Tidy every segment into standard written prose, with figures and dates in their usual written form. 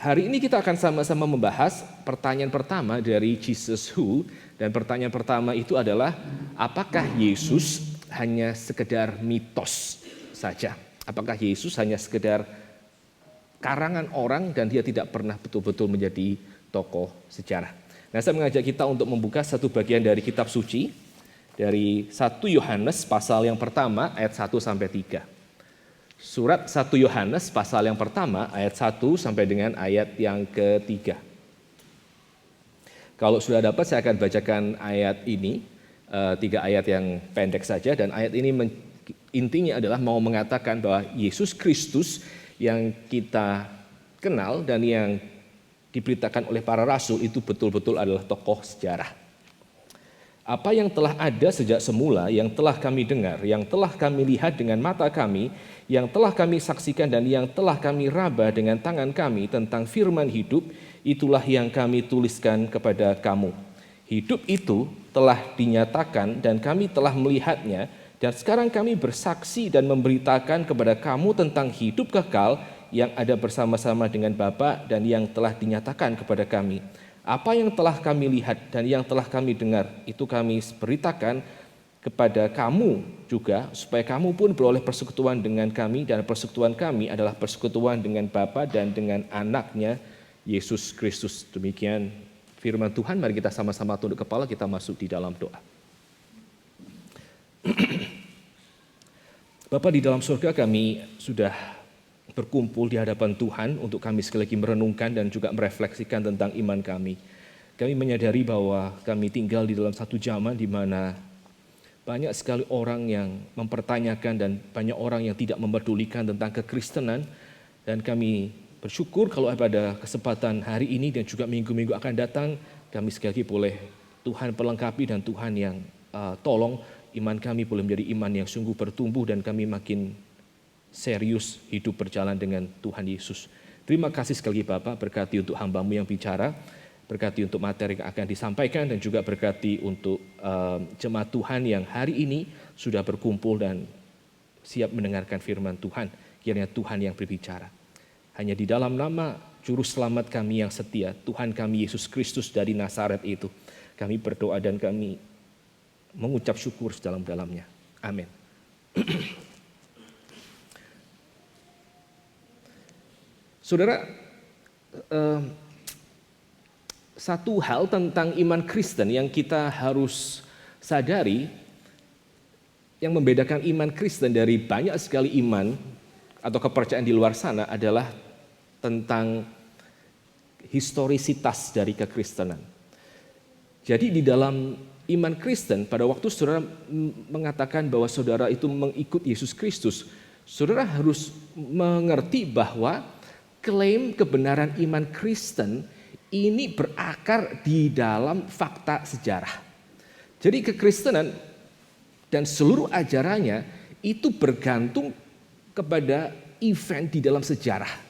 hari ini kita akan sama-sama membahas pertanyaan pertama dari Jesus Who. Dan pertanyaan pertama itu adalah, apakah Yesus hanya sekedar mitos saja? Apakah Yesus hanya sekedar karangan orang dan dia tidak pernah betul-betul menjadi tokoh sejarah? Nah, saya mengajak kita untuk membuka satu bagian dari kitab suci, dari 1 Yohanes pasal yang pertama ayat 1 sampai 3. Surat 1 Yohanes pasal yang pertama ayat 1 sampai dengan ayat yang ketiga. Kalau sudah dapat saya akan bacakan ayat ini, 3 ayat yang pendek saja, dan ayat ini intinya adalah mau mengatakan bahwa Yesus Kristus yang kita kenal dan yang diberitakan oleh para rasul itu betul-betul adalah tokoh sejarah. Apa yang telah ada sejak semula, yang telah kami dengar, yang telah kami lihat dengan mata kami, yang telah kami saksikan dan yang telah kami raba dengan tangan kami tentang firman hidup, itulah yang kami tuliskan kepada kamu. Hidup itu telah dinyatakan dan kami telah melihatnya, dan sekarang kami bersaksi dan memberitakan kepada kamu tentang hidup kekal yang ada bersama-sama dengan Bapa dan yang telah dinyatakan kepada kami. Apa yang telah kami lihat dan yang telah kami dengar, itu kami beritakan kepada kamu juga, supaya kamu pun beroleh persekutuan dengan kami, dan persekutuan kami adalah persekutuan dengan Bapa dan dengan anaknya Yesus Kristus. Demikian firman Tuhan. Mari kita sama-sama tunduk kepala, kita masuk di dalam doa. Bapa di dalam surga, kami sudah berkumpul di hadapan Tuhan untuk kami sekali lagi merenungkan dan juga merefleksikan tentang iman kami. Kami menyadari bahwa kami tinggal di dalam satu zaman di mana banyak sekali orang yang mempertanyakan dan banyak orang yang tidak mempedulikan tentang kekristenan, dan kami bersyukur kalau pada kesempatan hari ini dan juga minggu-minggu akan datang, kami sekali lagi boleh Tuhan perlengkapi dan Tuhan yang tolong iman kami boleh menjadi iman yang sungguh bertumbuh dan kami makin serius hidup berjalan dengan Tuhan Yesus. Terima kasih sekali lagi Bapak, berkati untuk hamba-Mu yang bicara, berkati untuk materi yang akan disampaikan, dan juga berkati untuk jemaat Tuhan yang hari ini sudah berkumpul dan siap mendengarkan firman Tuhan. Kiranya Tuhan yang berbicara. Hanya di dalam nama Juru Selamat kami yang setia, Tuhan kami Yesus Kristus dari Nazaret itu, kami berdoa dan kami mengucap syukur sedalam-dalamnya. Amin. Saudara, satu hal tentang iman Kristen yang kita harus sadari, yang membedakan iman Kristen dari banyak sekali iman atau kepercayaan di luar sana adalah tentang historisitas dari kekristenan. Jadi di dalam iman Kristen, pada waktu saudara mengatakan bahwa saudara itu mengikut Yesus Kristus, saudara harus mengerti bahwa klaim kebenaran iman Kristen ini berakar di dalam fakta sejarah. Jadi kekristenan dan seluruh ajarannya itu bergantung kepada event di dalam sejarah.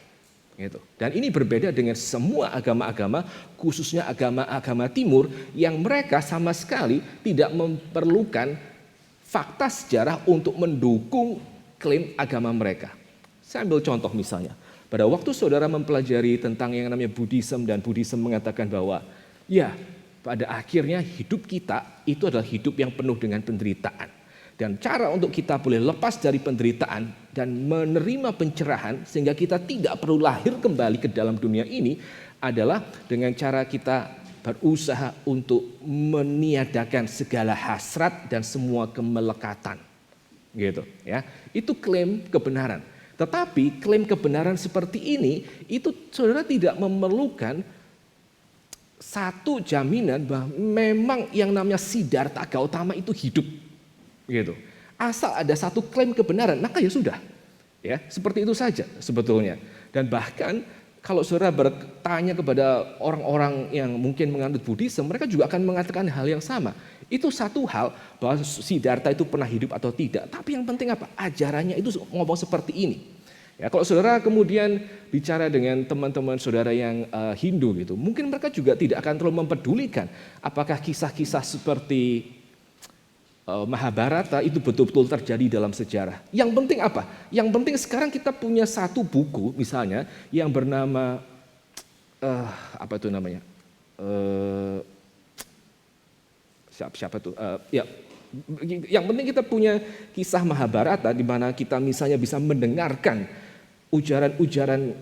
Gitu. Dan ini berbeda dengan semua agama-agama, khususnya agama-agama timur, yang mereka sama sekali tidak memerlukan fakta sejarah untuk mendukung klaim agama mereka. Saya ambil contoh misalnya. Pada waktu saudara mempelajari tentang yang namanya Buddhism, dan Buddhism mengatakan bahwa ya pada akhirnya hidup kita itu adalah hidup yang penuh dengan penderitaan. Dan cara untuk kita boleh lepas dari penderitaan dan menerima pencerahan sehingga kita tidak perlu lahir kembali ke dalam dunia ini adalah dengan cara kita berusaha untuk meniadakan segala hasrat dan semua kemelekatan. Gitu ya. Itu klaim kebenaran. Tetapi klaim kebenaran seperti ini, itu saudara tidak memerlukan satu jaminan bahwa memang yang namanya Siddhartha Gautama itu hidup. Gitu. Asal ada satu klaim kebenaran, maka ya sudah. Ya, seperti itu saja sebetulnya. Dan bahkan kalau saudara bertanya kepada orang-orang yang mungkin menganut Buddhism, mereka juga akan mengatakan hal yang sama. Itu satu hal bahwa Siddhartha itu pernah hidup atau tidak. Tapi yang penting apa? Ajarannya itu ngomong seperti ini. Ya, kalau saudara kemudian bicara dengan teman-teman saudara yang Hindu gitu, mungkin mereka juga tidak akan terlalu mempedulikan apakah kisah-kisah seperti Mahabharata itu betul-betul terjadi dalam sejarah. Yang penting apa? Yang penting sekarang kita punya satu buku misalnya yang bernama apa itu namanya? Siapa tuh? Ya, yang penting kita punya kisah Mahabharata di mana kita misalnya bisa mendengarkan ujaran-ujaran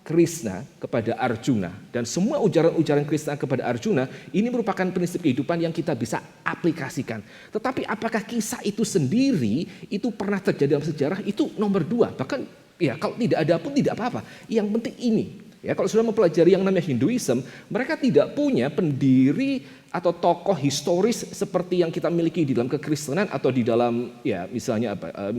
Krishna kepada Arjuna, dan semua ujaran-ujaran Krishna kepada Arjuna ini merupakan prinsip kehidupan yang kita bisa aplikasikan. Tetapi apakah kisah itu sendiri itu pernah terjadi dalam sejarah, itu nomor 2. Bahkan ya kalau tidak ada pun tidak apa-apa. Yang penting ini. Ya, kalau sudah mempelajari yang namanya Hinduism, mereka tidak punya pendiri atau tokoh historis seperti yang kita miliki di dalam kekristenan atau di dalam ya misalnya apa?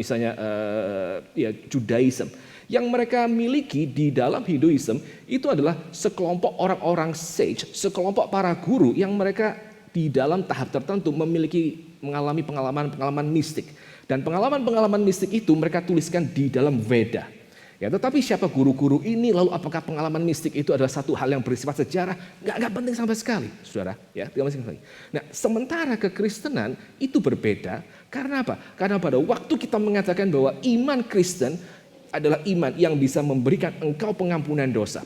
Ya Judaism. Yang mereka miliki di dalam Hinduism itu adalah sekelompok orang-orang sage, sekelompok para guru yang mereka di dalam tahap tertentu mengalami pengalaman-pengalaman mistik. Dan pengalaman-pengalaman mistik itu mereka tuliskan di dalam Veda. Ya, tetapi siapa guru-guru ini, lalu apakah pengalaman mistik itu adalah satu hal yang bersifat sejarah? Nggak penting sama sekali, saudara. Ya, tidak penting sama sekali. Nah, sementara kekristenan itu berbeda. Karena apa? Karena pada waktu kita mengatakan bahwa iman Kristen adalah iman yang bisa memberikan engkau pengampunan dosa.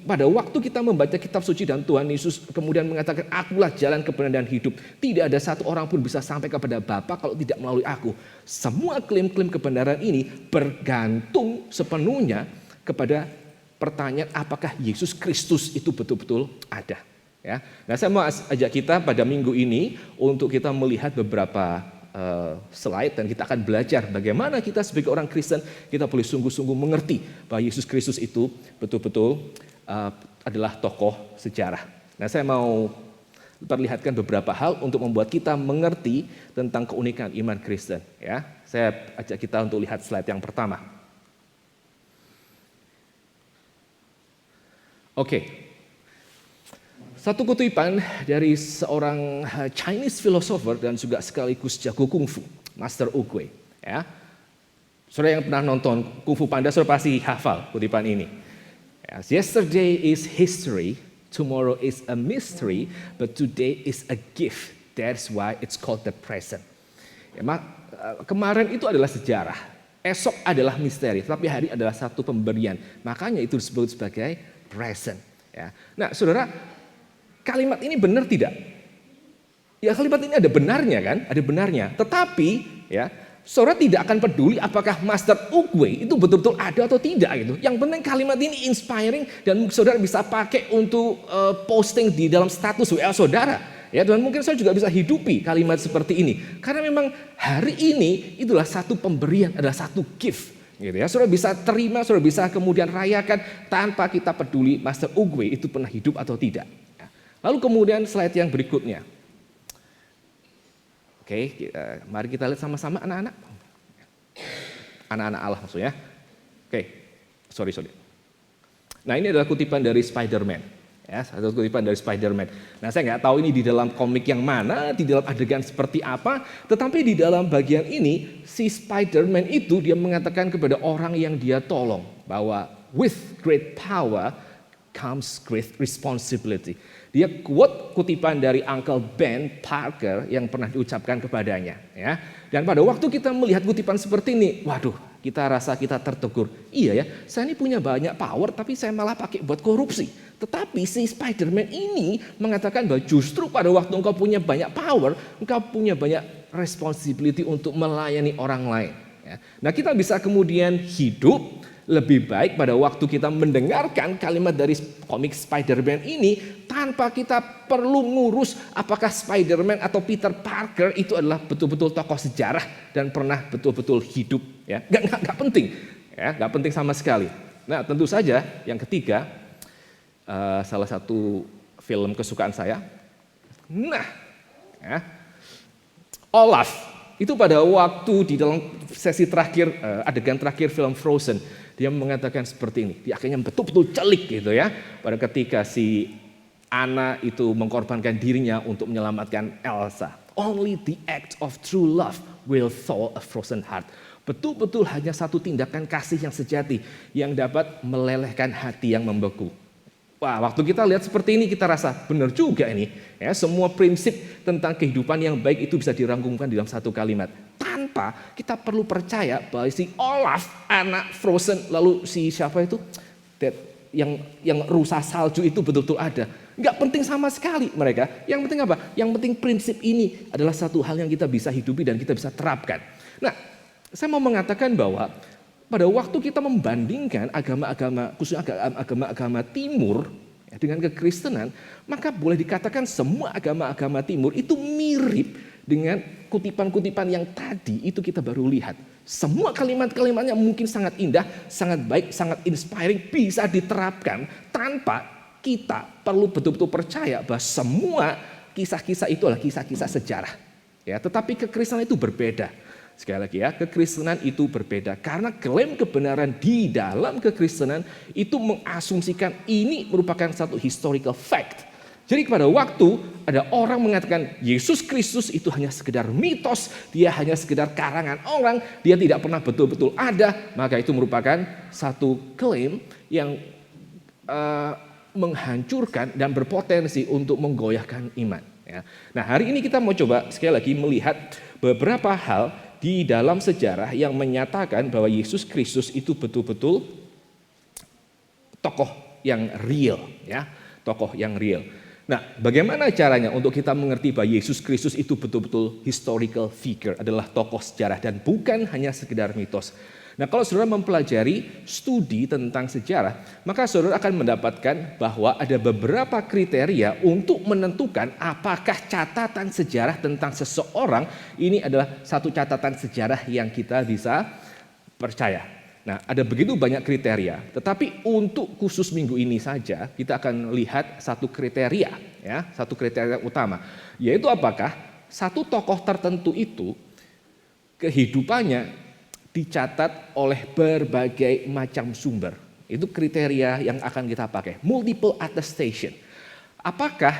Pada waktu kita membaca kitab suci dan Tuhan Yesus kemudian mengatakan, akulah jalan kebenaran dan hidup. Tidak ada satu orang pun bisa sampai kepada Bapa kalau tidak melalui aku. Semua klaim-klaim kebenaran ini bergantung sepenuhnya kepada pertanyaan apakah Yesus Kristus itu betul-betul ada. Ya. Nah, saya mau ajak kita pada minggu ini untuk kita melihat beberapa slide dan kita akan belajar bagaimana kita sebagai orang Kristen kita boleh sungguh-sungguh mengerti bahwa Yesus Kristus itu betul-betul adalah tokoh sejarah. Nah, saya mau perlihatkan beberapa hal untuk membuat kita mengerti tentang keunikan iman Kristen. Ya, saya ajak kita untuk lihat slide yang pertama. Oke. Satu kutipan dari seorang Chinese philosopher dan juga sekaligus jago kungfu, Master Oogway. Ya. Saudara yang pernah nonton Kung Fu Panda, saudara pasti hafal kutipan ini. Yesterday is history, tomorrow is a mystery, but today is a gift. That's why it's called the present. Ya, kemarin itu adalah sejarah, esok adalah misteri, tapi hari adalah satu pemberian. Makanya itu disebut sebagai present. Ya. Nah, saudara, kalimat ini benar tidak? Ya, kalimat ini ada benarnya kan? Ada benarnya. Tetapi ya, saudara tidak akan peduli apakah Master Oogway itu betul-betul ada atau tidak gitu. Yang penting kalimat ini inspiring dan saudara bisa pakai untuk posting di dalam status WA saudara. Ya, dan mungkin saya juga bisa hidupi kalimat seperti ini. Karena memang hari ini itulah satu pemberian, adalah satu gift. Gitu ya, saudara bisa terima, saudara bisa kemudian rayakan tanpa kita peduli Master Oogway itu pernah hidup atau tidak. Lalu kemudian slide yang berikutnya. Oke, mari kita lihat sama-sama anak-anak. Anak-anak Allah maksudnya. Oke, sorry. Nah, ini adalah kutipan dari Spider-Man. Ya, satu kutipan dari Spider-Man. Nah, saya nggak tahu ini di dalam komik yang mana, di dalam adegan seperti apa. Tetapi di dalam bagian ini, si Spider-Man itu dia mengatakan kepada orang yang dia tolong. Bahwa with great power comes great responsibility. Dia quote kutipan dari Uncle Ben Parker yang pernah diucapkan kepadanya. Ya. Dan pada waktu kita melihat kutipan seperti ini, waduh, kita rasa kita tertegur. Iya ya, saya ini punya banyak power tapi saya malah pakai buat korupsi. Tetapi si Spider-Man ini mengatakan bahwa justru pada waktu engkau punya banyak power, engkau punya banyak responsibility untuk melayani orang lain. Ya. Nah, kita bisa kemudian hidup lebih baik pada waktu kita mendengarkan kalimat dari komik Spider-Man ini tanpa kita perlu ngurus apakah Spider-Man atau Peter Parker itu adalah betul-betul tokoh sejarah dan pernah betul-betul hidup. Ya, nggak penting, ya, nggak penting sama sekali. Nah, tentu saja yang ketiga, salah satu film kesukaan saya. Nah, ya, Olaf itu pada waktu di dalam sesi terakhir, adegan terakhir film Frozen. Dia mengatakan seperti ini, dia akhirnya betul-betul celik gitu ya. Pada ketika si Anna itu mengkorbankan dirinya untuk menyelamatkan Elsa. Only the act of true love will thaw a frozen heart. Betul-betul hanya satu tindakan kasih yang sejati yang dapat melelehkan hati yang membeku. Wah, waktu kita lihat seperti ini kita rasa benar juga ini. Ya, semua prinsip tentang kehidupan yang baik itu bisa dirangkumkan dalam satu kalimat. Tanpa kita perlu percaya bahwa si Olaf, anak Frozen, lalu si siapa itu? yang rusa salju itu betul-betul ada. Nggak penting sama sekali mereka. Yang penting apa? Yang penting prinsip ini adalah satu hal yang kita bisa hidupi dan kita bisa terapkan. Nah, saya mau mengatakan bahwa pada waktu kita membandingkan agama-agama, khususnya agama-agama timur ya, dengan kekristenan, maka boleh dikatakan semua agama-agama timur itu mirip dengan kutipan-kutipan yang tadi itu kita baru lihat. Semua kalimat-kalimatnya mungkin sangat indah, sangat baik, sangat inspiring, bisa diterapkan tanpa kita perlu betul-betul percaya bahwa semua kisah-kisah itu adalah kisah-kisah sejarah. Ya, tetapi kekristenan itu berbeda. Sekali lagi ya, kekristenan itu berbeda karena klaim kebenaran di dalam kekristenan itu mengasumsikan ini merupakan satu historical fact. Jadi pada waktu ada orang mengatakan Yesus Kristus itu hanya sekedar mitos, dia hanya sekedar karangan orang, dia tidak pernah betul-betul ada, maka itu merupakan satu klaim yang menghancurkan dan berpotensi untuk menggoyahkan iman. Ya. Nah, hari ini kita mau coba sekali lagi melihat beberapa hal di dalam sejarah yang menyatakan bahwa Yesus Kristus itu betul-betul tokoh yang real, ya, tokoh yang real. Nah, bagaimana caranya untuk kita mengerti bahwa Yesus Kristus itu betul-betul historical figure, adalah tokoh sejarah dan bukan hanya sekedar mitos. Nah, kalau saudara mempelajari studi tentang sejarah, maka saudara akan mendapatkan bahwa ada beberapa kriteria untuk menentukan apakah catatan sejarah tentang seseorang ini adalah satu catatan sejarah yang kita bisa percaya. Nah, ada begitu banyak kriteria, tetapi untuk khusus minggu ini saja kita akan lihat satu kriteria, ya, satu kriteria utama, yaitu apakah satu tokoh tertentu itu kehidupannya dicatat oleh berbagai macam sumber. Itu kriteria yang akan kita pakai, multiple attestation. Apakah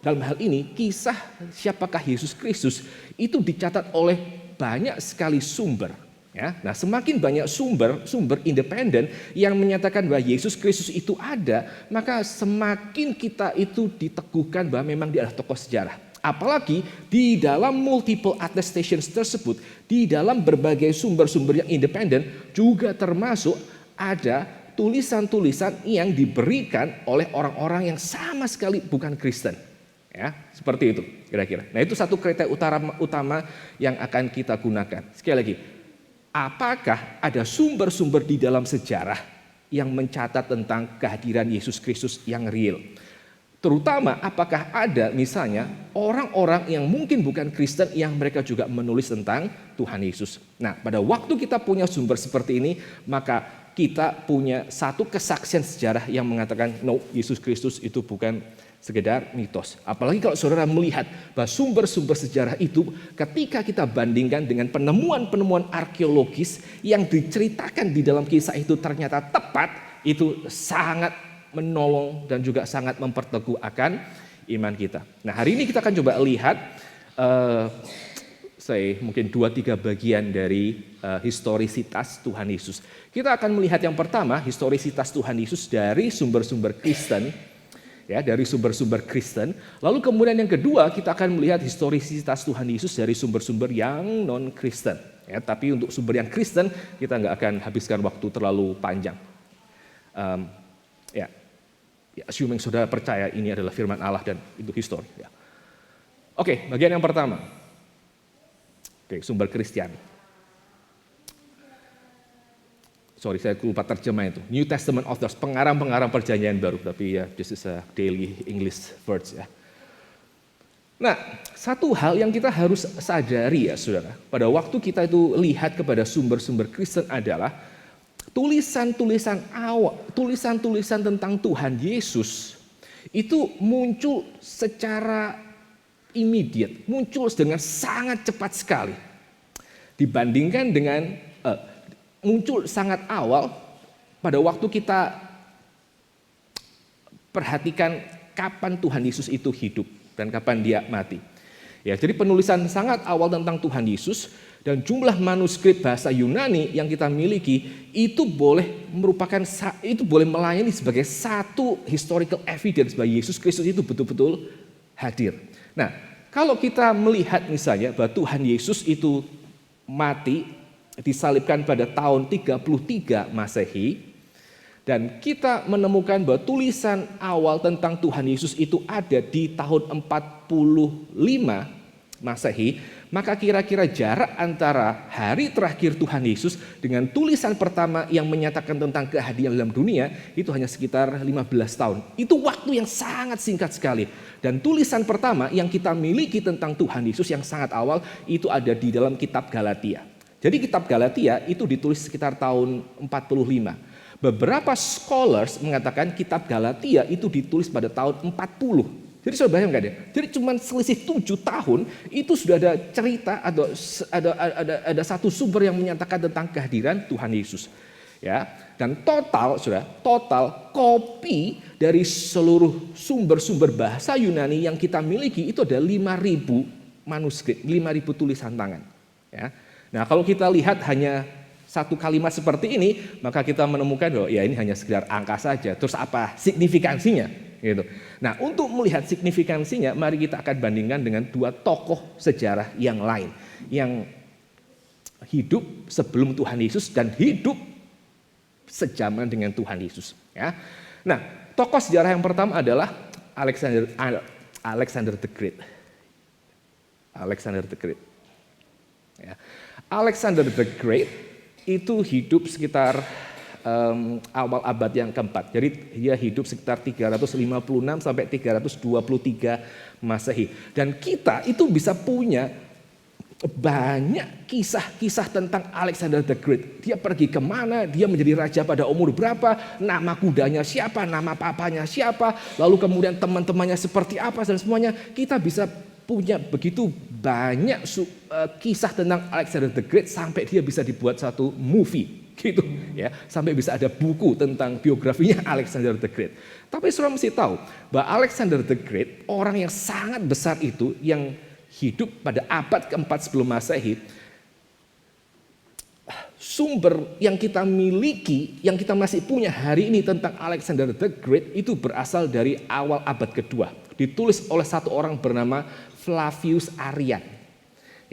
dalam hal ini kisah siapakah Yesus Kristus itu dicatat oleh banyak sekali sumber. Ya, nah semakin banyak sumber independen yang menyatakan bahwa Yesus Kristus itu ada, maka semakin kita itu diteguhkan bahwa memang dia adalah tokoh sejarah. Apalagi di dalam multiple attestations tersebut, di dalam berbagai sumber-sumber yang independen juga termasuk ada tulisan-tulisan yang diberikan oleh orang-orang yang sama sekali bukan Kristen. Ya, seperti itu kira-kira. Nah, itu satu kriteria utama yang akan kita gunakan. Sekali lagi, apakah ada sumber-sumber di dalam sejarah yang mencatat tentang kehadiran Yesus Kristus yang real? Terutama apakah ada misalnya orang-orang yang mungkin bukan Kristen yang mereka juga menulis tentang Tuhan Yesus. Nah, pada waktu kita punya sumber seperti ini, maka kita punya satu kesaksian sejarah yang mengatakan no, Yesus Kristus itu bukan sekedar mitos. Apalagi kalau saudara melihat bahwa sumber-sumber sejarah itu ketika kita bandingkan dengan penemuan-penemuan arkeologis yang diceritakan di dalam kisah itu ternyata tepat, itu sangat menolong dan juga sangat memperteguh akan iman kita. Nah, hari ini kita akan coba lihat mungkin 2-3 bagian dari historisitas Tuhan Yesus. Kita akan melihat yang pertama historisitas Tuhan Yesus dari sumber-sumber Kristen. Ya, dari sumber-sumber Kristen. Lalu kemudian yang kedua kita akan melihat historisitas Tuhan Yesus dari sumber-sumber yang non-Kristen. Ya, tapi untuk sumber yang Kristen kita nggak akan habiskan waktu terlalu panjang. Ya, assuming saudara percaya ini adalah firman Allah dan itu histori. Ya. Oke, bagian yang pertama. Oke, sumber Kristiani. Sorry, saya lupa terjemah itu. New Testament authors, pengarang-pengarang perjanjian baru. Tapi ya, this is a daily English words ya. Nah, satu hal yang kita harus sadari ya saudara. Pada waktu kita itu lihat kepada sumber-sumber Kristen adalah tulisan-tulisan awal, tulisan-tulisan tentang Tuhan Yesus itu muncul secara immediate, muncul dengan sangat cepat sekali. Dibandingkan dengan muncul sangat awal pada waktu kita perhatikan kapan Tuhan Yesus itu hidup dan kapan dia mati. Ya, jadi penulisan sangat awal tentang Tuhan Yesus dan jumlah manuskrip bahasa Yunani yang kita miliki itu boleh melayani sebagai satu historical evidence bahwa Yesus Kristus itu betul-betul hadir. Nah, kalau kita melihat misalnya bahwa Tuhan Yesus itu mati disalibkan pada tahun 33 Masehi, Dan kita menemukan bahwa tulisan awal tentang Tuhan Yesus itu ada di tahun 45 Masehi, maka kira-kira jarak antara hari terakhir Tuhan Yesus dengan tulisan pertama yang menyatakan tentang kehadiran dalam dunia itu hanya sekitar 15 tahun. Itu waktu yang sangat singkat sekali. Dan tulisan pertama yang kita miliki tentang Tuhan Yesus yang sangat awal itu ada di dalam kitab Galatia. Jadi kitab Galatia itu ditulis sekitar tahun 45. Beberapa scholars mengatakan kitab Galatia itu ditulis pada tahun 40. Jadi sudah bayangkan ya, jadi cuma selisih 7 tahun itu sudah ada cerita, ada satu sumber yang menyatakan tentang kehadiran Tuhan Yesus. Ya, dan total kopi dari seluruh sumber-sumber bahasa Yunani yang kita miliki itu ada 5.000 manuskrip, 5.000 tulisan tangan. Ya. Nah, kalau kita lihat hanya satu kalimat seperti ini, maka kita menemukan bahwa ya ini hanya sekedar angka saja. Terus apa signifikansinya? Gitu. Nah, untuk melihat signifikansinya, mari kita akan bandingkan dengan dua tokoh sejarah yang lain yang hidup sebelum Tuhan Yesus dan hidup sejaman dengan Tuhan Yesus. Ya. Nah, tokoh sejarah yang pertama adalah Alexander the Great. Alexander the Great. Ya. Alexander the Great itu hidup sekitar awal abad yang keempat. Jadi dia hidup sekitar 356 sampai 323 Masehi. Dan kita itu bisa punya banyak kisah-kisah tentang Alexander the Great. Dia pergi kemana, dia menjadi raja pada umur berapa, nama kudanya siapa, nama papanya siapa, lalu kemudian teman-temannya seperti apa dan semuanya. Kita bisa punya begitu banyak kisah tentang Alexander the Great sampai dia bisa dibuat satu movie gitu ya, sampai bisa ada buku tentang biografinya Alexander the Great. Tapi saudara mesti tahu bahwa Alexander the Great, orang yang sangat besar itu yang hidup pada abad keempat sebelum Masehi, sumber yang kita miliki, yang kita masih punya hari ini tentang Alexander the Great itu berasal dari awal abad kedua. Ditulis oleh satu orang bernama Flavius Arrian.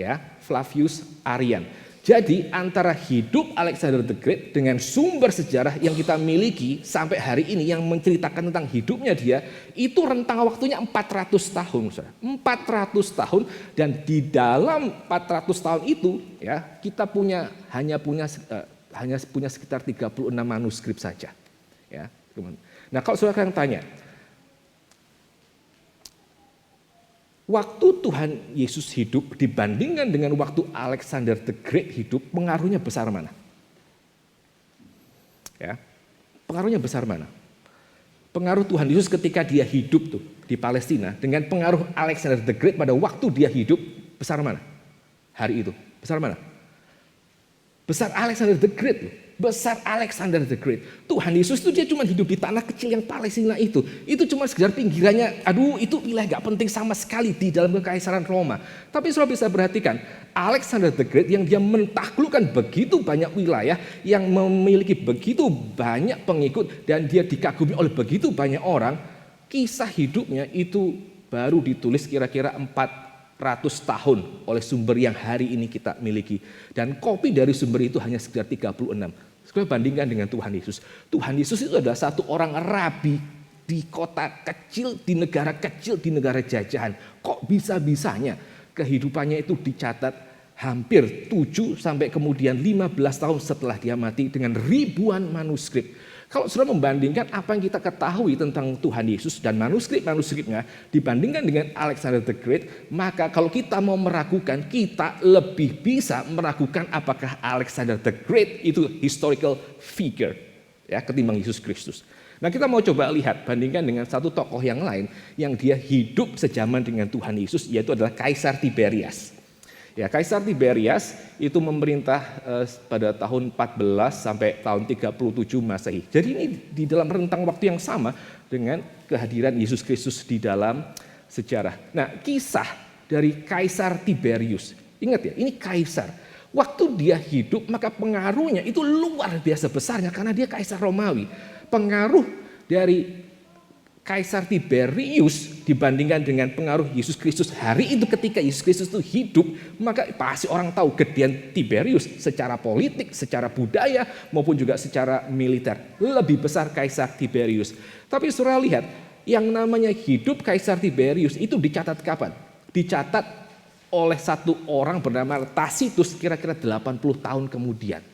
Ya, Flavius Arrian. Jadi antara hidup Alexander the Great dengan sumber sejarah yang kita miliki sampai hari ini yang menceritakan tentang hidupnya dia, itu rentang waktunya 400 tahun. 400 tahun, dan di dalam 400 tahun itu ya, kita hanya punya sekitar 36 manuskrip saja. Ya. Nah, kalau saudara yang tanya, waktu Tuhan Yesus hidup dibandingkan dengan waktu Alexander the Great hidup, pengaruhnya besar mana? Ya, pengaruhnya besar mana? Pengaruh Tuhan Yesus ketika dia hidup tuh di Palestina dengan pengaruh Alexander the Great pada waktu dia hidup, besar mana? Hari itu, besar mana? Besar Alexander the Great loh. Besar Alexander the Great. Tuhan Yesus itu dia cuma hidup di tanah kecil yang Palestina itu. Itu cuma sekedar pinggirannya. Aduh, itu wilayah gak penting sama sekali di dalam kekaisaran Roma. Tapi saudara bisa perhatikan, Alexander the Great yang dia mentaklukkan begitu banyak wilayah, yang memiliki begitu banyak pengikut, dan dia dikagumi oleh begitu banyak orang, kisah hidupnya itu baru ditulis kira-kira 400 tahun oleh sumber yang hari ini kita miliki. Dan kopi dari sumber itu hanya sekitar 36. Sekarang bandingkan dengan Tuhan Yesus. Tuhan Yesus itu adalah satu orang rabi di kota kecil, di negara jajahan. Kok bisa-bisanya kehidupannya itu dicatat hampir 7 sampai kemudian 15 tahun setelah dia mati dengan ribuan manuskrip. Kalau sudah membandingkan apa yang kita ketahui tentang Tuhan Yesus dan manuskrip-manuskripnya dibandingkan dengan Alexander the Great, maka kalau kita mau meragukan, kita lebih bisa meragukan apakah Alexander the Great itu historical figure ya, ketimbang Yesus Kristus. Nah, kita mau coba lihat, bandingkan dengan satu tokoh yang lain yang dia hidup sejaman dengan Tuhan Yesus, yaitu adalah Kaisar Tiberias. Ya, Kaisar Tiberias itu memerintah pada tahun 14 sampai tahun 37 Masehi. Jadi ini di dalam rentang waktu yang sama dengan kehadiran Yesus Kristus di dalam sejarah. Nah, kisah dari Kaisar Tiberius. Ingat ya, ini kaisar. Waktu dia hidup, maka pengaruhnya itu luar biasa besarnya karena dia kaisar Romawi. Pengaruh dari Kaisar Tiberius dibandingkan dengan pengaruh Yesus Kristus hari itu ketika Yesus Kristus itu hidup, maka pasti orang tahu gedean Tiberius secara politik, secara budaya maupun juga secara militer. Lebih besar Kaisar Tiberius. Tapi saudara lihat, yang namanya hidup Kaisar Tiberius itu dicatat kapan? Dicatat oleh satu orang bernama Tacitus kira-kira 80 tahun kemudian.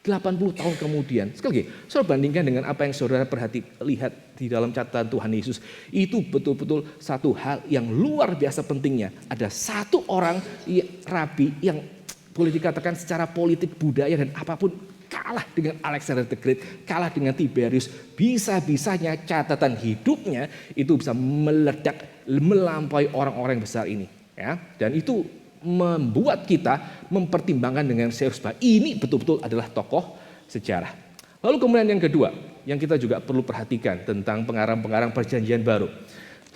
80 tahun kemudian. Sekali lagi, saudara bandingkan dengan apa yang saudara lihat di dalam catatan Tuhan Yesus. Itu betul-betul satu hal yang luar biasa pentingnya. Ada satu orang rabi yang boleh dikatakan secara politik, budaya dan apapun kalah dengan Alexander the Great, kalah dengan Tiberius. Bisa-bisanya catatan hidupnya itu bisa meledak, melampaui orang-orang besar ini. Ya, dan itu membuat kita mempertimbangkan dengan serius bahwa ini betul-betul adalah tokoh sejarah. Lalu kemudian yang kedua, yang kita juga perlu perhatikan tentang pengarang-pengarang perjanjian baru.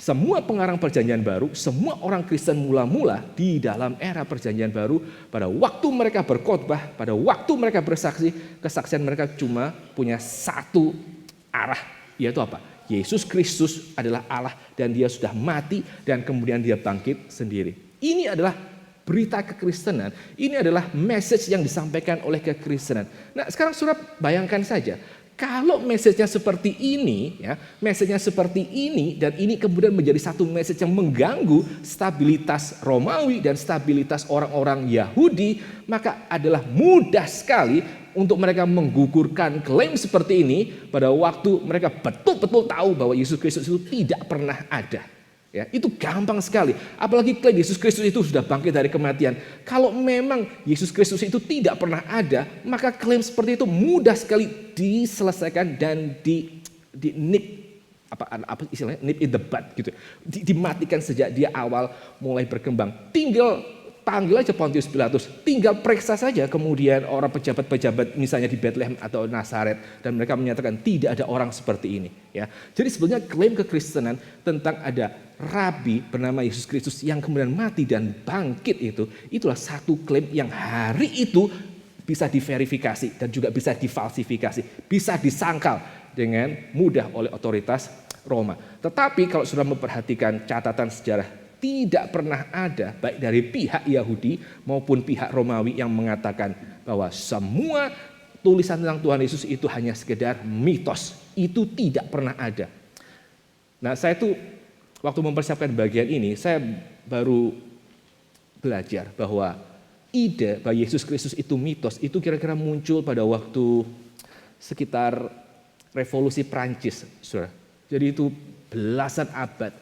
Semua pengarang perjanjian baru, semua orang Kristen mula-mula di dalam era perjanjian baru, pada waktu mereka berkhotbah, pada waktu mereka bersaksi, kesaksian mereka cuma punya satu arah, yaitu apa? Yesus Kristus adalah Allah dan dia sudah mati dan kemudian dia bangkit sendiri. Ini adalah berita kekristenan, ini adalah message yang disampaikan oleh kekristenan. Nah sekarang saudara bayangkan saja, kalau message-nya seperti ini, ya, message-nya seperti ini dan ini kemudian menjadi satu message yang mengganggu stabilitas Romawi dan stabilitas orang-orang Yahudi, maka adalah mudah sekali untuk mereka menggugurkan klaim seperti ini pada waktu mereka betul-betul tahu bahwa Yesus Kristus itu tidak pernah ada. Ya, itu gampang sekali. Apalagi klaim Yesus Kristus itu sudah bangkit dari kematian. Kalau memang Yesus Kristus itu tidak pernah ada, maka klaim seperti itu mudah sekali diselesaikan dan nip apa istilahnya nip in the bud gitu. Dimatikan sejak dia awal mulai berkembang. Tinggal panggil aja Pontius Pilatus, tinggal periksa saja kemudian orang pejabat-pejabat misalnya di Bethlehem atau Nazaret dan mereka menyatakan tidak ada orang seperti ini. Ya, jadi sebenarnya klaim kekristenan tentang ada rabi bernama Yesus Kristus yang kemudian mati dan bangkit itulah satu klaim yang hari itu bisa diverifikasi dan juga bisa difalsifikasi, bisa disangkal dengan mudah oleh otoritas Roma. Tetapi kalau sudah memperhatikan catatan sejarah, tidak pernah ada baik dari pihak Yahudi maupun pihak Romawi yang mengatakan bahwa semua tulisan tentang Tuhan Yesus itu hanya sekedar mitos. Itu tidak pernah ada. Nah, saya tuh waktu mempersiapkan bagian ini, saya baru belajar bahwa ide bahwa Yesus Kristus itu mitos itu kira-kira muncul pada waktu sekitar revolusi Prancis. Jadi itu belasan abad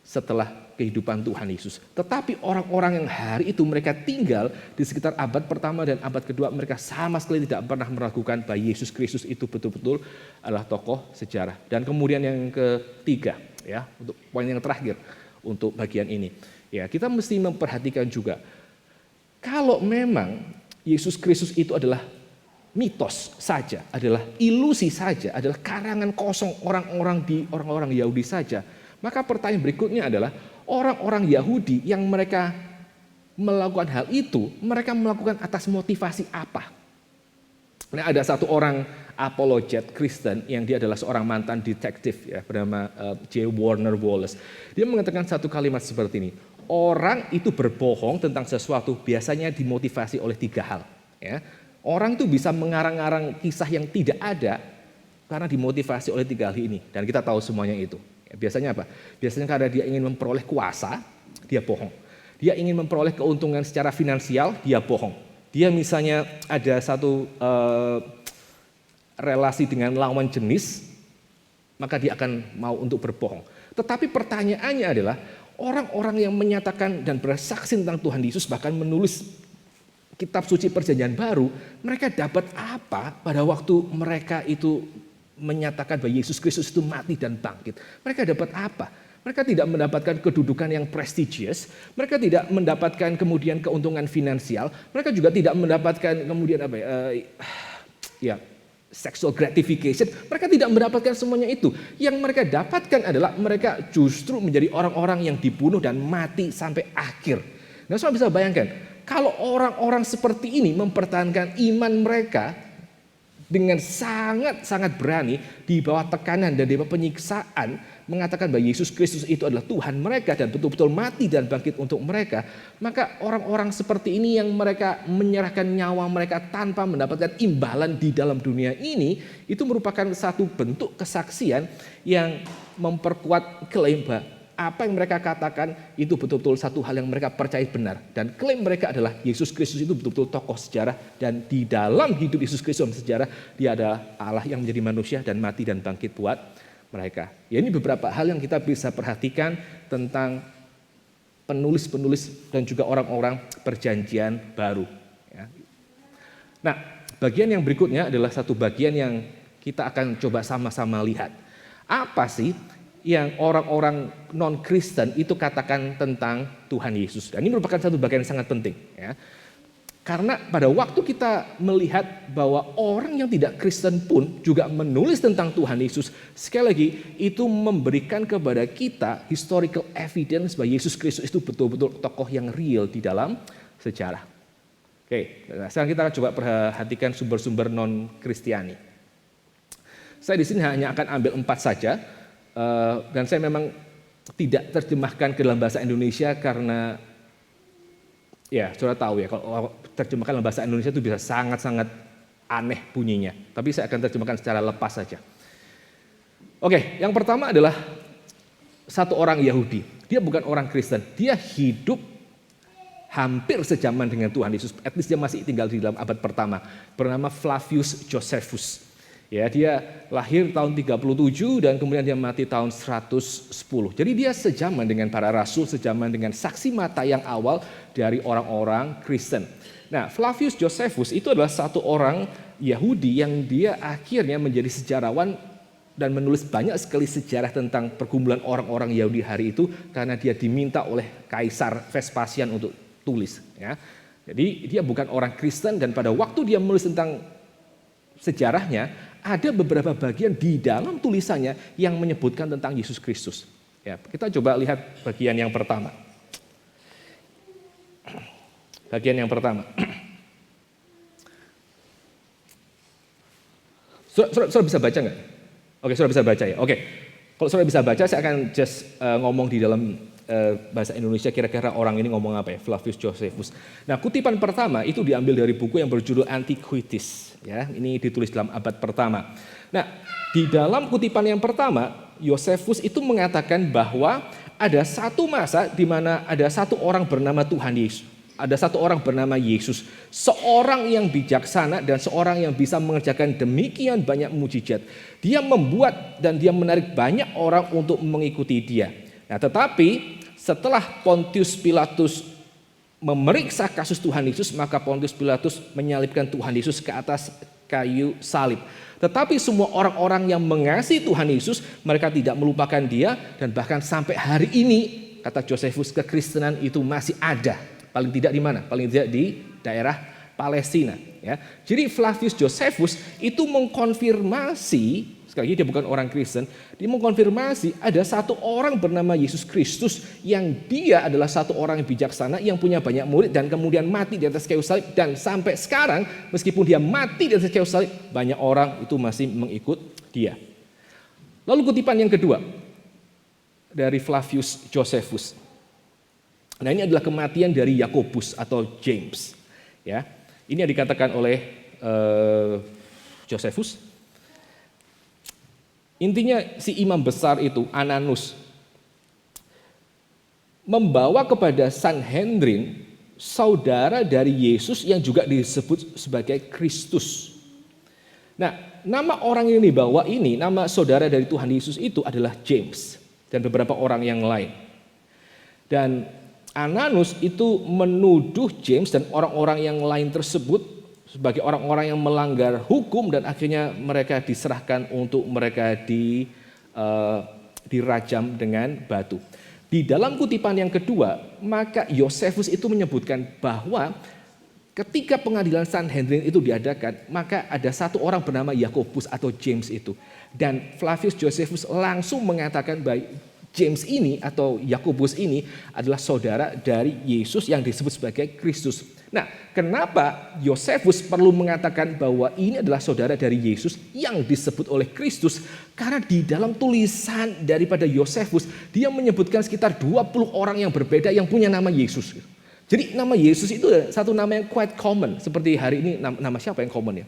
setelah kehidupan Tuhan Yesus. Tetapi orang-orang yang hari itu mereka tinggal di sekitar abad pertama dan abad kedua, mereka sama sekali tidak pernah meragukan bahwa Yesus Kristus itu betul-betul adalah tokoh sejarah. Dan kemudian yang ketiga, ya, untuk poin yang terakhir untuk bagian ini, ya, kita mesti memperhatikan juga kalau memang Yesus Kristus itu adalah mitos saja, adalah ilusi saja, adalah karangan kosong orang-orang Yahudi saja, maka pertanyaan berikutnya adalah orang-orang Yahudi yang mereka melakukan hal itu, mereka melakukan atas motivasi apa? Nah, ada satu orang apologet Kristen yang dia adalah seorang mantan detektif ya, bernama J. Warner Wallace. Dia mengatakan satu kalimat seperti ini, orang itu berbohong tentang sesuatu biasanya dimotivasi oleh tiga hal. Ya. Orang itu bisa mengarang-arang kisah yang tidak ada karena dimotivasi oleh tiga hal ini. Dan kita tahu semuanya itu. Biasanya apa? Biasanya karena dia ingin memperoleh kuasa, dia bohong. Dia ingin memperoleh keuntungan secara finansial, dia bohong. Dia misalnya ada satu relasi dengan lawan jenis, maka dia akan mau untuk berbohong. Tetapi pertanyaannya adalah, orang-orang yang menyatakan dan bersaksi tentang Tuhan Yesus, bahkan menulis kitab suci perjanjian baru, mereka dapat apa pada waktu mereka itu menyatakan bahwa Yesus Kristus itu mati dan bangkit? Mereka dapat apa? Mereka tidak mendapatkan kedudukan yang prestigious, mereka tidak mendapatkan kemudian keuntungan finansial, mereka juga tidak mendapatkan kemudian sexual gratification, mereka tidak mendapatkan semuanya itu. Yang mereka dapatkan adalah mereka justru menjadi orang-orang yang dibunuh dan mati sampai akhir. Nah, saudara bisa bayangkan, kalau orang-orang seperti ini mempertahankan iman mereka dengan sangat-sangat berani di bawah tekanan dan di bawah penyiksaan mengatakan bahwa Yesus Kristus itu adalah Tuhan mereka dan betul-betul mati dan bangkit untuk mereka, maka orang-orang seperti ini yang mereka menyerahkan nyawa mereka tanpa mendapatkan imbalan di dalam dunia ini, itu merupakan satu bentuk kesaksian yang memperkuat klaim bahwa apa yang mereka katakan itu betul-betul satu hal yang mereka percaya benar. Dan klaim mereka adalah Yesus Kristus itu betul-betul tokoh sejarah. Dan di dalam hidup Yesus Kristus dalam sejarah, dia adalah Allah yang menjadi manusia dan mati dan bangkit buat mereka. Ya, ini beberapa hal yang kita bisa perhatikan tentang penulis-penulis dan juga orang-orang perjanjian baru. Ya. Nah, bagian yang berikutnya adalah satu bagian yang kita akan coba sama-sama lihat. Apa sih yang orang-orang non-Kristen itu katakan tentang Tuhan Yesus? Dan ini merupakan satu bagian yang sangat penting. Ya. Karena pada waktu kita melihat bahwa orang yang tidak Kristen pun juga menulis tentang Tuhan Yesus, sekali lagi itu memberikan kepada kita historical evidence bahwa Yesus Kristus itu betul-betul tokoh yang real di dalam sejarah. Oke, nah sekarang kita akan coba perhatikan sumber-sumber non-Kristiani. Saya di sini hanya akan ambil 4 saja. Dan saya memang tidak terjemahkan ke dalam bahasa Indonesia karena ya saudara tahu ya kalau terjemahkan dalam bahasa Indonesia itu bisa sangat-sangat aneh bunyinya. Tapi saya akan terjemahkan secara lepas saja. Oke, yang pertama adalah satu orang Yahudi. Dia bukan orang Kristen. Dia hidup hampir sejaman dengan Tuhan Yesus. At least dia masih tinggal di dalam abad pertama. Bernama Flavius Josephus. Ya, dia lahir tahun 37 dan kemudian dia mati tahun 110. Jadi dia sejaman dengan para rasul, sejaman dengan saksi mata yang awal dari orang-orang Kristen. Nah, Flavius Josephus itu adalah satu orang Yahudi yang dia akhirnya menjadi sejarawan dan menulis banyak sekali sejarah tentang pergumulan orang-orang Yahudi hari itu karena dia diminta oleh Kaisar Vespasian untuk tulis. Ya. Jadi dia bukan orang Kristen dan pada waktu dia menulis tentang sejarahnya, ada beberapa bagian di dalam tulisannya yang menyebutkan tentang Yesus Kristus. Ya, kita coba lihat bagian yang pertama. Bagian yang pertama. Saudara bisa baca nggak? Oke, saudara bisa baca ya. Oke, kalau saudara bisa baca, saya akan just ngomong di dalam bahasa Indonesia kira-kira orang ini ngomong apa ya, Flavius Josephus. Nah, kutipan pertama itu diambil dari buku yang berjudul Antiquities. Ya, ini ditulis dalam abad pertama. Nah, di dalam kutipan yang pertama, Josephus itu mengatakan bahwa ada satu masa di mana ada satu orang bernama Tuhan Yesus. Ada satu orang bernama Yesus, seorang yang bijaksana dan seorang yang bisa mengerjakan demikian banyak mujizat. Dia membuat dan dia menarik banyak orang untuk mengikuti dia. Nah, tetapi setelah Pontius Pilatus memeriksa kasus Tuhan Yesus, maka Pontius Pilatus menyalibkan Tuhan Yesus ke atas kayu salib. Tetapi semua orang-orang yang mengasihi Tuhan Yesus, mereka tidak melupakan dia dan bahkan sampai hari ini, kata Josephus, kekristenan itu masih ada. Paling tidak di mana? Paling tidak di daerah Palestina. Ya. Jadi Flavius Josephus itu mengkonfirmasi, sekali lagi dia bukan orang Kristen, dia mengkonfirmasi ada satu orang bernama Yesus Kristus yang dia adalah satu orang yang bijaksana, yang punya banyak murid dan kemudian mati di atas kayu salib. Dan sampai sekarang meskipun dia mati di atas kayu salib, banyak orang itu masih mengikut dia. Lalu kutipan yang kedua dari Flavius Josephus. Nah, ini adalah kematian dari Yakobus atau James. Ya, ini yang dikatakan oleh Josephus. Intinya si imam besar itu, Ananus, membawa kepada Sanhedrin saudara dari Yesus yang juga disebut sebagai Kristus. Nah, nama orang yang dibawa ini, nama saudara dari Tuhan Yesus itu adalah James dan beberapa orang yang lain. Dan Ananus itu menuduh James dan orang-orang yang lain tersebut sebagai orang-orang yang melanggar hukum dan akhirnya mereka diserahkan untuk mereka dirajam dengan batu. Di dalam kutipan yang kedua, maka Josephus itu menyebutkan bahwa ketika pengadilan Sanhedrin itu diadakan, maka ada satu orang bernama Yakobus atau James itu. Dan Flavius Josephus langsung mengatakan bahwa James ini atau Yakobus ini adalah saudara dari Yesus yang disebut sebagai Kristus. Nah, kenapa Yosefus perlu mengatakan bahwa ini adalah saudara dari Yesus yang disebut oleh Kristus? Karena di dalam tulisan daripada Yosefus, dia menyebutkan sekitar 20 orang yang berbeda yang punya nama Yesus. Jadi nama Yesus itu satu nama yang quite common. Seperti hari ini nama siapa yang common ya?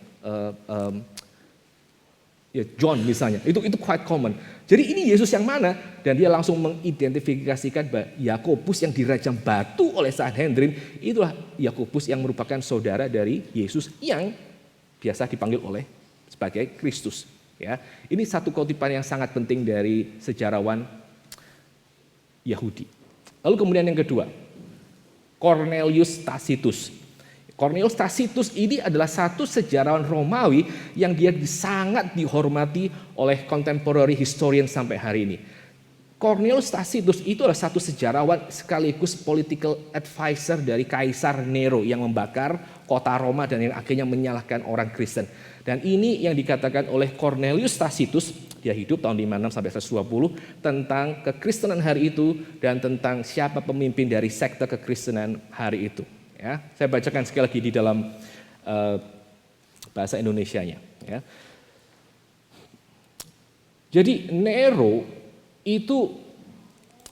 Ya John misalnya, itu quite common. Jadi ini Yesus yang mana? Dan dia langsung mengidentifikasikan bahwa Yakobus yang dirajam batu oleh Sanhedrin, itulah Yakobus yang merupakan saudara dari Yesus yang biasa dipanggil oleh sebagai Kristus. Ya, ini satu kutipan yang sangat penting dari sejarawan Yahudi. Lalu kemudian yang kedua, Cornelius Tacitus. Cornelius Tacitus ini adalah satu sejarawan Romawi yang dia sangat dihormati oleh contemporary historian sampai hari ini. Cornelius Tacitus itu adalah satu sejarawan sekaligus political advisor dari Kaisar Nero yang membakar kota Roma dan yang akhirnya menyalahkan orang Kristen. Dan ini yang dikatakan oleh Cornelius Tacitus, dia hidup tahun 56 sampai 120, tentang kekristenan hari itu dan tentang siapa pemimpin dari sekte kekristenan hari itu. Ya, saya bacakan sekali lagi di dalam bahasa Indonesianya. Ya. Jadi Nero itu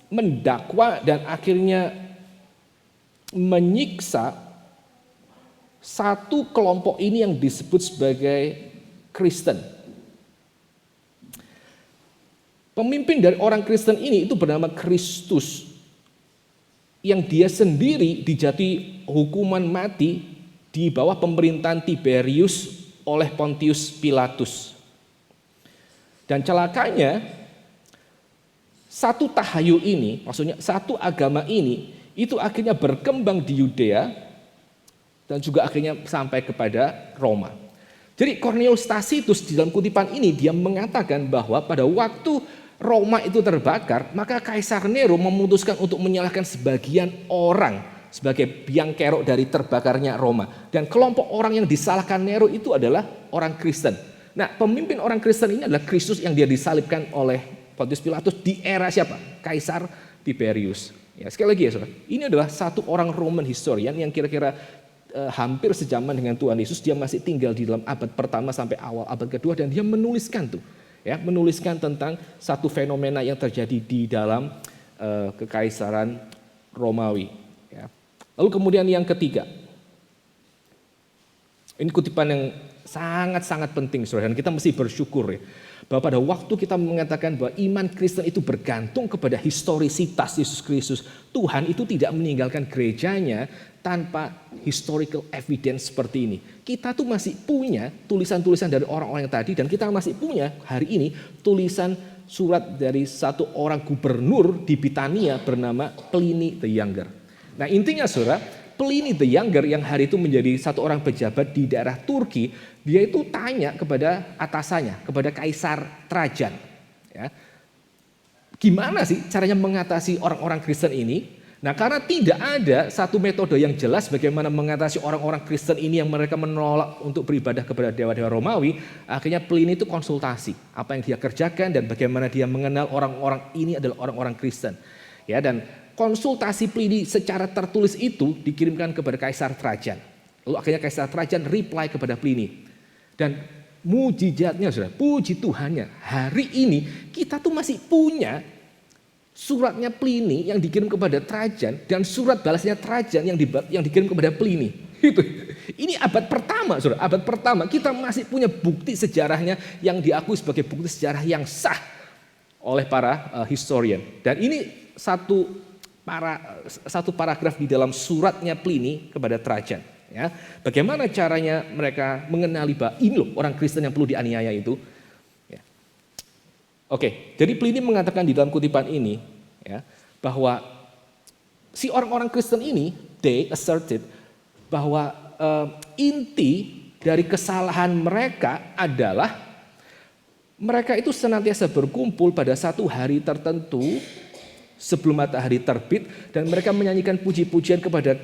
mendakwa dan akhirnya menyiksa satu kelompok ini yang disebut sebagai Kristen. Pemimpin dari orang Kristen ini itu bernama Kristus, yang dia sendiri dijatuhi hukuman mati di bawah pemerintahan Tiberius oleh Pontius Pilatus. Dan celakanya satu tahayul ini, maksudnya satu agama ini, itu akhirnya berkembang di Yudea dan juga akhirnya sampai kepada Roma. Jadi Cornelius Tacitus di dalam kutipan ini dia mengatakan bahwa pada waktu Roma itu terbakar, maka Kaisar Nero memutuskan untuk menyalahkan sebagian orang sebagai biang kerok dari terbakarnya Roma. Dan kelompok orang yang disalahkan Nero itu adalah orang Kristen. Nah, pemimpin orang Kristen ini adalah Kristus yang dia disalibkan oleh Pontius Pilatus di era siapa? Kaisar Tiberius. Ya, sekali lagi ya saudara, ini adalah satu orang Roman historian yang kira-kira hampir sejaman dengan Tuhan Yesus. Dia masih tinggal di dalam abad pertama sampai awal abad kedua dan dia menuliskan tuh. Ya, menuliskan tentang satu fenomena yang terjadi di dalam kekaisaran Romawi. Ya. Lalu kemudian yang ketiga, ini kutipan yang sangat-sangat penting, saudara, dan kita mesti bersyukur ya, bahwa pada waktu kita mengatakan bahwa iman Kristen itu bergantung kepada historisitas Yesus Kristus, Tuhan itu tidak meninggalkan gerejanya tanpa historical evidence seperti ini. Kita tuh masih punya tulisan-tulisan dari orang-orang yang tadi, dan kita masih punya hari ini tulisan surat dari satu orang gubernur di Britania bernama Pliny the Younger. Nah intinya saudara, Pliny the Younger yang hari itu menjadi satu orang pejabat di daerah Turki, dia itu tanya kepada atasannya, kepada Kaisar Trajan. Ya, gimana sih caranya mengatasi orang-orang Kristen ini? Nah karena tidak ada satu metode yang jelas bagaimana mengatasi orang-orang Kristen ini yang mereka menolak untuk beribadah kepada dewa-dewa Romawi, akhirnya Pliny itu konsultasi apa yang dia kerjakan dan bagaimana dia mengenal orang-orang ini adalah orang-orang Kristen. Ya, dan konsultasi Pliny secara tertulis itu dikirimkan kepada Kaisar Trajan. Lalu akhirnya Kaisar Trajan reply kepada Pliny. Dan mujizatnya saudara, puji Tuhannya, hari ini kita tuh masih punya suratnya Pliny yang dikirim kepada Trajan dan surat balasnya Trajan yang dikirim kepada Pliny. Itu. Ini abad pertama, saudara. Abad pertama kita masih punya bukti sejarahnya yang diakui sebagai bukti sejarah yang sah oleh para historian. Dan ini satu paragraf di dalam suratnya Pliny kepada Trajan. Ya, bagaimana caranya mereka mengenali bahwa ini loh orang Kristen yang perlu dianiaya itu. Ya. Oke, jadi Pliny mengatakan di dalam kutipan ini ya, bahwa si orang-orang Kristen ini, they asserted bahwa inti dari kesalahan mereka adalah mereka itu senantiasa berkumpul pada satu hari tertentu sebelum matahari terbit dan mereka menyanyikan puji-pujian kepada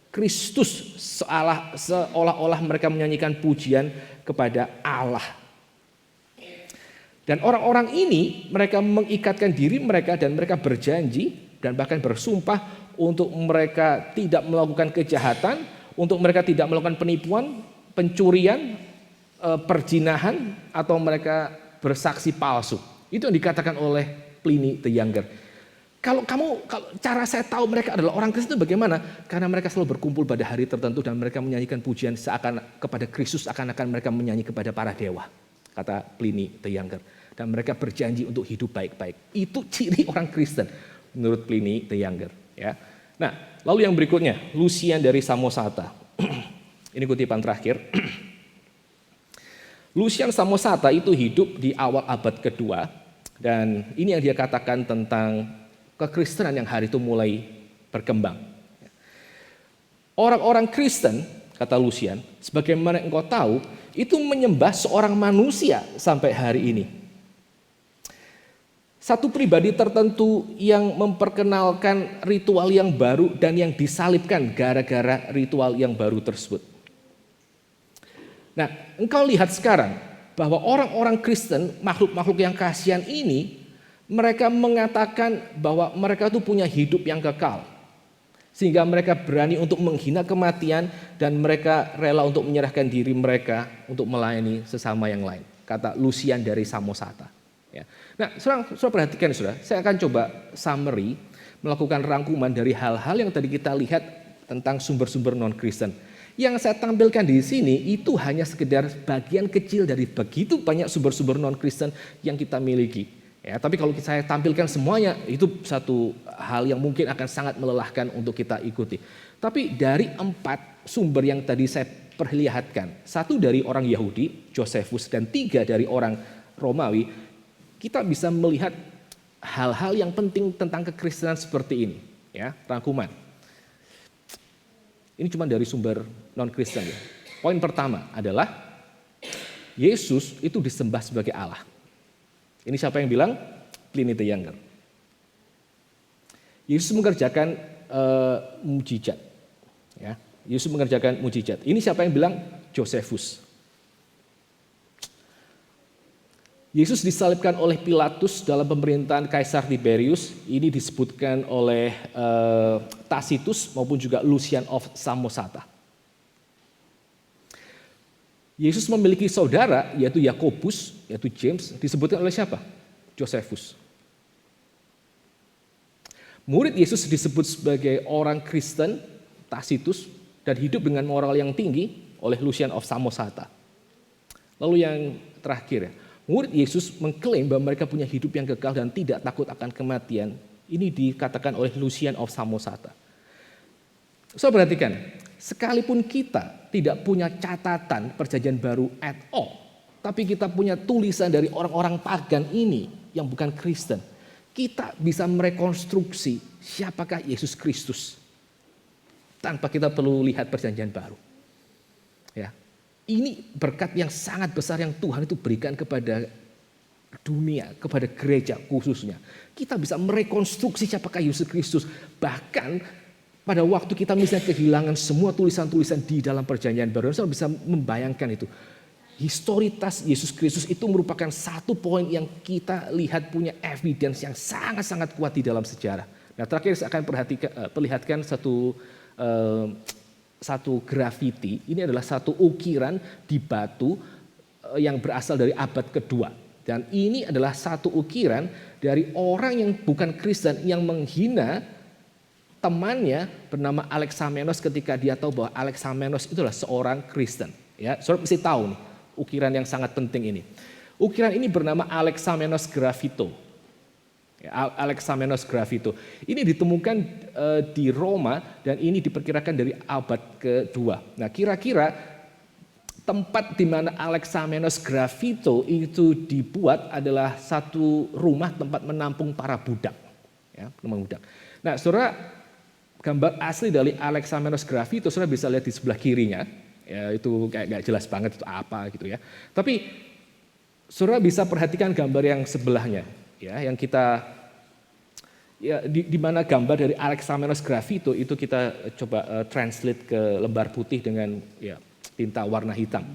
Kristus seolah-olah mereka menyanyikan pujian kepada Allah. Dan orang-orang ini mereka mengikatkan diri mereka dan mereka berjanji dan bahkan bersumpah untuk mereka tidak melakukan kejahatan, untuk mereka tidak melakukan penipuan, pencurian, perzinahan, atau mereka bersaksi palsu. Itu yang dikatakan oleh Pliny the Younger. Kalau cara saya tahu mereka adalah orang Kristen itu bagaimana? Karena mereka selalu berkumpul pada hari tertentu dan mereka menyanyikan pujian seakan kepada Kristus, akan mereka menyanyi kepada para dewa, kata Pliny the Younger. Dan mereka berjanji untuk hidup baik-baik. Itu ciri orang Kristen menurut Pliny the Younger. Ya. Nah, lalu yang berikutnya, Lucian dari Samosata. Ini kutipan terakhir. Lucian Samosata itu hidup di awal abad kedua, dan ini yang dia katakan tentang kekristenan yang hari itu mulai berkembang. Orang-orang Kristen, kata Lucian, sebagaimana engkau tahu, itu menyembah seorang manusia sampai hari ini. Satu pribadi tertentu yang memperkenalkan ritual yang baru dan yang disalibkan gara-gara ritual yang baru tersebut. Nah, engkau lihat sekarang bahwa orang-orang Kristen, makhluk-makhluk yang kasihan ini, mereka mengatakan bahwa mereka itu punya hidup yang kekal. Sehingga mereka berani untuk menghina kematian dan mereka rela untuk menyerahkan diri mereka untuk melayani sesama yang lain. Kata Lucian dari Samosata. Ya. Nah, saudara perhatikan saudara, saya akan coba summary, melakukan rangkuman dari hal-hal yang tadi kita lihat tentang sumber-sumber non-Kristen. Yang saya tampilkan di sini itu hanya sekedar bagian kecil dari begitu banyak sumber-sumber non-Kristen yang kita miliki. Ya, tapi kalau saya tampilkan semuanya itu satu hal yang mungkin akan sangat melelahkan untuk kita ikuti. Tapi dari 4 sumber yang tadi saya perlihatkan, 1 dari orang Yahudi, Josephus, dan 3 dari orang Romawi, kita bisa melihat hal-hal yang penting tentang kekristenan seperti ini. Ya, rangkuman. Ini cuma dari sumber non-Kristen. Ya. Poin pertama adalah Yesus itu disembah sebagai Allah. Ini siapa yang bilang? Pliny the Younger. Yesus mengerjakan mujizat. Ya, Yesus mengerjakan mujizat. Ini siapa yang bilang? Josephus. Yesus disalibkan oleh Pilatus dalam pemerintahan Kaisar Tiberius. Ini disebutkan oleh Tacitus maupun juga Lucian of Samosata. Yesus memiliki saudara, yaitu Yakobus, yaitu James, disebutkan oleh siapa? Josephus. Murid Yesus disebut sebagai orang Kristen, Tacitus, dan hidup dengan moral yang tinggi oleh Lucian of Samosata. Lalu yang terakhir, murid Yesus mengklaim bahwa mereka punya hidup yang kekal dan tidak takut akan kematian. Ini dikatakan oleh Lucian of Samosata. So, perhatikan, sekalipun kita tidak punya catatan perjanjian baru at all, tapi kita punya tulisan dari orang-orang pagan ini yang bukan Kristen, kita bisa merekonstruksi siapakah Yesus Kristus tanpa kita perlu lihat perjanjian baru. Ya, ini berkat yang sangat besar yang Tuhan itu berikan kepada dunia, kepada gereja khususnya. Kita bisa merekonstruksi siapakah Yesus Kristus, bahkan pada waktu kita misalnya kehilangan semua tulisan-tulisan di dalam perjanjian baru, saya bisa membayangkan itu. Historitas Yesus Kristus itu merupakan satu poin yang kita lihat punya evidence yang sangat-sangat kuat di dalam sejarah. Nah, terakhir saya akan perlihatkan satu grafiti. Ini adalah satu ukiran di batu yang berasal dari abad kedua. Dan ini adalah satu ukiran dari orang yang bukan Kristen yang menghina temannya bernama Alexamenos ketika dia tahu bahwa Alexamenos itulah seorang Kristen. Ya, saudara mesti tahu nih ukiran yang sangat penting ini. Ukiran ini bernama Alexamenos Graffito. Ya, Alexamenos Graffito. Ini ditemukan di Roma dan ini diperkirakan dari abad kedua. Nah, kira-kira tempat di mana Alexamenos Graffito itu dibuat adalah satu rumah tempat menampung para budak. Ya, budak. Nah, saudara, gambar asli dari Alexamenos Graffito saudara bisa lihat di sebelah kirinya, ya, itu kayak gak jelas banget itu apa gitu ya. Tapi saudara bisa perhatikan gambar yang sebelahnya, ya, yang kita ya di mana gambar dari Alexamenos Graffito itu kita coba translate ke lembar putih dengan ya tinta warna hitam.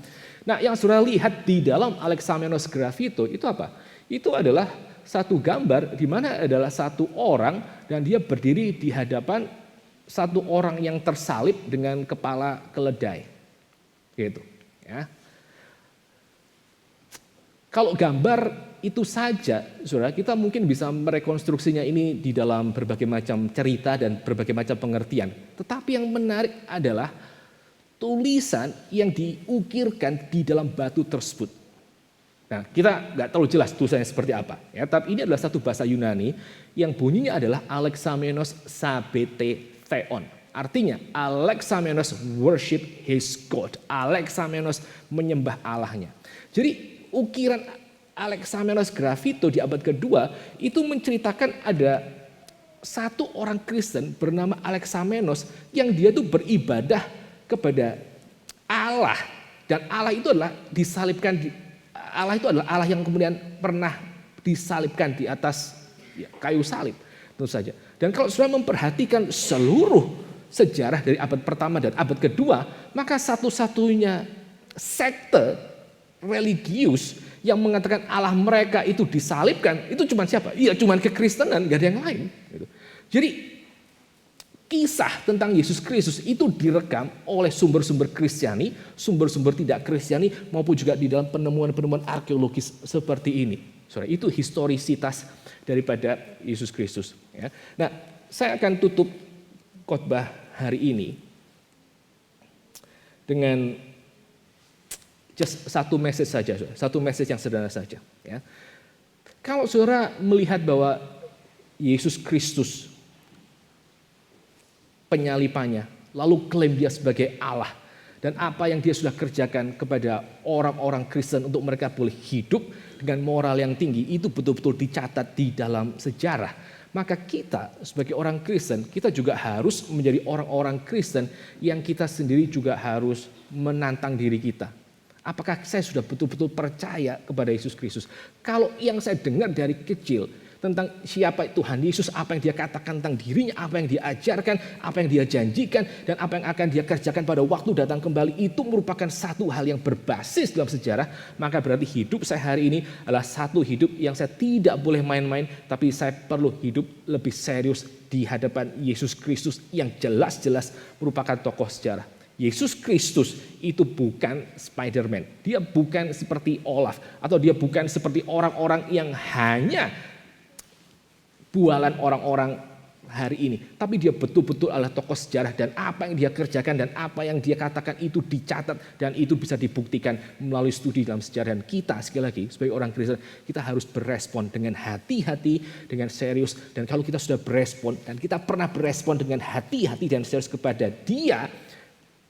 Nah, yang saudara lihat di dalam Alexamenos Graffito itu apa? Itu adalah satu gambar di mana adalah satu orang dan dia berdiri di hadapan satu orang yang tersalib dengan kepala keledai. Gitu, ya. Kalau gambar itu saja, saudara, kita mungkin bisa merekonstruksinya ini di dalam berbagai macam cerita dan berbagai macam pengertian. Tetapi yang menarik adalah tulisan yang diukirkan di dalam batu tersebut. Nah, kita nggak terlalu jelas tulisannya seperti apa, ya. Tapi ini adalah satu bahasa Yunani yang bunyinya adalah Alexamenos sabete theon. Artinya Alexamenos worship his God. Alexamenos menyembah Allahnya. Jadi ukiran Alexamenos Graffito di abad kedua itu menceritakan ada satu orang Kristen bernama Alexamenos yang dia tuh beribadah kepada Allah, dan Allah itu adalah disalibkan Allah itu adalah Allah yang kemudian pernah disalibkan di atas kayu salib, tentu saja. Dan kalau sudah memperhatikan seluruh sejarah dari abad pertama dan abad kedua, maka satu-satunya sekte religius yang mengatakan Allah mereka itu disalibkan, itu cuma siapa? Iya, cuma kekristenan, gak ada yang lain. Jadi kisah tentang Yesus Kristus itu direkam oleh sumber-sumber Kristiani, sumber-sumber tidak Kristiani, maupun juga di dalam penemuan-penemuan arkeologis seperti ini. Saudara, itu historisitas daripada Yesus Kristus. Ya. Nah, saya akan tutup khotbah hari ini dengan just satu message saja, satu message yang sederhana saja. Ya. Kalau saudara melihat bahwa Yesus Kristus penyalipannya, lalu klaim dia sebagai Allah, dan apa yang dia sudah kerjakan kepada orang-orang Kristen untuk mereka boleh hidup dengan moral yang tinggi, itu betul-betul dicatat di dalam sejarah. Maka kita sebagai orang Kristen, kita juga harus menjadi orang-orang Kristen yang kita sendiri juga harus menantang diri kita. Apakah saya sudah betul-betul percaya kepada Yesus Kristus? Kalau yang saya dengar dari kecil tentang siapa Tuhan Yesus, apa yang dia katakan tentang dirinya, apa yang dia ajarkan, apa yang dia janjikan, dan apa yang akan dia kerjakan pada waktu datang kembali, itu merupakan satu hal yang berbasis dalam sejarah. Maka berarti hidup saya hari ini adalah satu hidup yang saya tidak boleh main-main, tapi saya perlu hidup lebih serius di hadapan Yesus Kristus yang jelas-jelas merupakan tokoh sejarah. Yesus Kristus itu bukan Spider-Man. Dia bukan seperti Olaf, atau dia bukan seperti orang-orang yang hanya bualan orang-orang hari ini. Tapi dia betul-betul adalah tokoh sejarah, dan apa yang dia kerjakan dan apa yang dia katakan itu dicatat, dan itu bisa dibuktikan melalui studi dalam sejarah. Dan kita sekali lagi sebagai orang Kristen, kita harus berespon dengan hati-hati, dengan serius. Dan kalau kita sudah berespon, dan kita pernah berespon dengan hati-hati dan serius kepada dia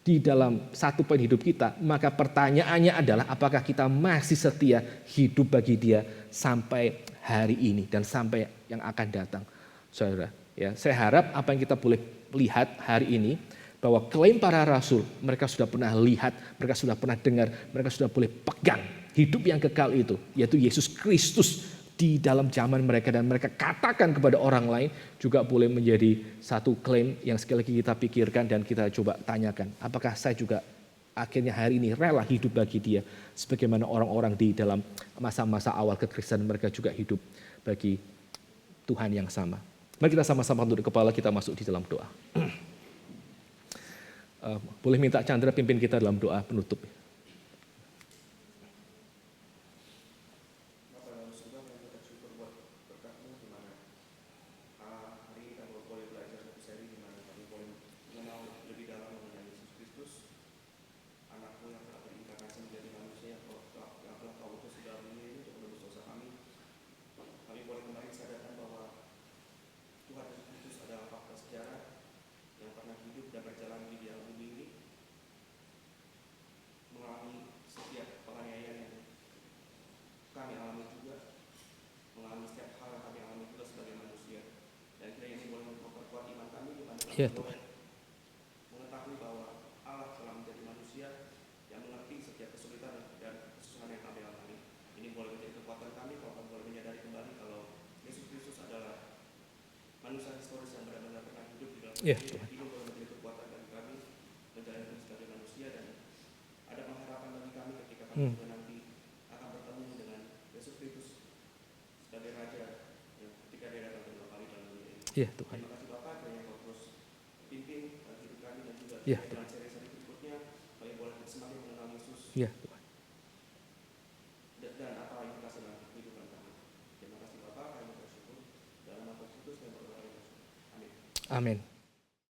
di dalam satu poin hidup kita, maka pertanyaannya adalah apakah kita masih setia hidup bagi dia sampai hari ini dan sampai yang akan datang. Saudara, ya, saya harap apa yang kita boleh lihat hari ini, bahwa klaim para rasul, mereka sudah pernah lihat, mereka sudah pernah dengar, mereka sudah boleh pegang hidup yang kekal itu, yaitu Yesus Kristus di dalam zaman mereka, dan mereka katakan kepada orang lain, juga boleh menjadi satu klaim yang sekali lagi kita pikirkan dan kita coba tanyakan. Apakah saya juga akhirnya hari ini rela hidup bagi dia, sebagaimana orang-orang di dalam masa-masa awal kekristenan mereka juga hidup bagi Tuhan yang sama. Mari kita sama-sama tunduk kepala, kita masuk di dalam doa. Boleh minta Chandra pimpin kita dalam doa penutup. Ya Tuhan. Mengetahui bahwa Allah telah menjadi manusia yang mengerti setiap kesulitan dan kesusahan yang kami alami. Ini boleh menjadi kekuatan kami kalau kami boleh menyadari kembali kalau Yesus Kristus adalah manusia historis yang benar-benar pernah hidup di dalam dunia. Ini boleh menjadi kekuatan bagi kami menjalani sebagai manusia, dan ada pengharapan bagi kami ketika kami juga nanti akan bertemu dengan Yesus Kristus sebagai Raja ketika dia datang kedua kali dalam dunia ini. Ya Tuhan. Terima kasih Bapak, kiranya Kau terus pimpin Ya, dengan seri-seri berikutnya, kami boleh semakin mengenal Yesus ya Tuhan. dan apa implikasi dalam kehidupan kami. Terima kasih Bapak, kami bersyukur. Dalam nama Kristus kami berdoa. Amin. Amin.